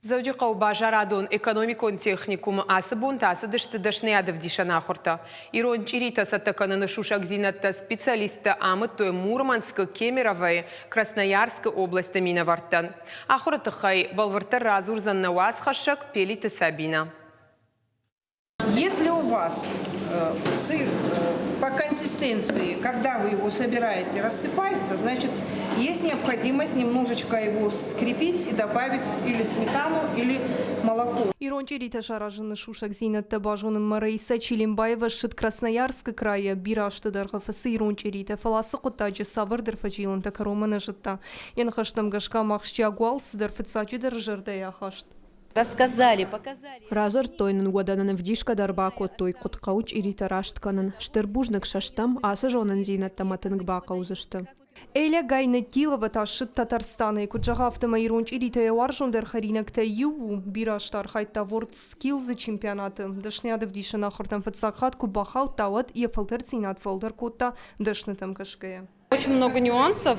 زوجي باجرادون экономикон техникум асыбун тасы дышты дышнеядов дишана хорта. Ирон чирита саттакана на шушак зинатта специалиста амытой Мурманск, Кемеровой, Красноярской области миновартан. Ахуратахай балвартар разурзан на вас хашак пелиты Сабина. Если у вас сыр по консистенции, когда вы его собираете, рассыпается, значит, есть необходимость немножечко его скрепить и добавить или сметану, или молоко. Ирон чирита шаражны шушак зинатта бажоным Мараиса Чилимбаева шит Красноярска края бирашты даргафасы Ирон чирита фаласы кутаджи савырдыр фажилын такароманы жытта. Янхаштам гашка махшча гуалсыдыр фыцачы дыржырда яхашт. Рассказали, показали. Разор тойнын годанын вдишка дарбако той куткауч ирита раштканын. Штырбужнык шаштам, асы жонын зинатта матынг бака узышты. Эля гайны Килова ташыт Татарстаны куджагавтыма Ирон чирита яваржундер харинакта ю бираштар хайта ворд скилзы чемпионаты. Дышнядов дишана хортам фыцакхат кубахау тават и фалтерцинат фолдер кутта дышнытым кашкая. Очень много нюансов.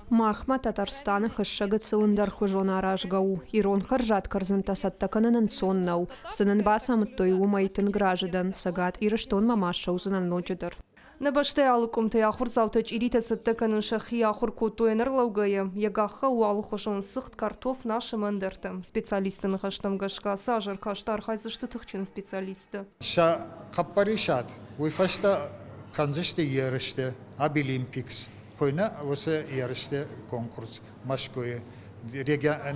Махма Татарстаны хышшагы цылындар хужона аражгау. Ирон харжат карзынта саттаканын соннау. Сынын басамыт той умайтын граждан. Сагат ирыштон мамаша узынан ночыдыр. На баште алыкумты яхур завтач ирита саттаканын шахи яхур котуэнер лаугая. Ягаха уал хошон сыхт картоф наши мандерты. Специалисты хаштам гашка сажар каштар хайзышты тыхчин специалисты. Ша каппаришат. Уйфашта канзышты ярышты. Абилимпикс. Хойна осы ярышты конкурс. Машкуе.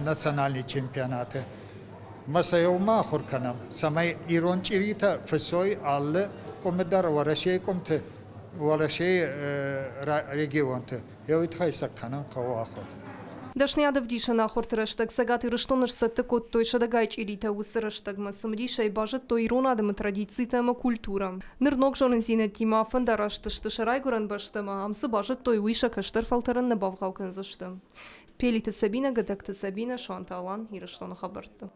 Национальные чемпионаты. Масайома хурканам. Самай Ирон чирита фесой аллы комедар варашей комты. Варашей регионты. Я уйтхайсак канам кавахор. Дашнядов дишана хортыраштак сагат ирыштоныш саттык от той шадагайч ирита усыраштак масымдиша и бажат той иронадымы традицийтама культура. Нырнок жонын зинеттима фандараштышты шарайгуран баштыма, амсы бажат той уиша каштыр фалтарын набавгау кынзышты. Пелиты Сабина, гадакты Сабина, шуанта алан ирыштоны хабарты.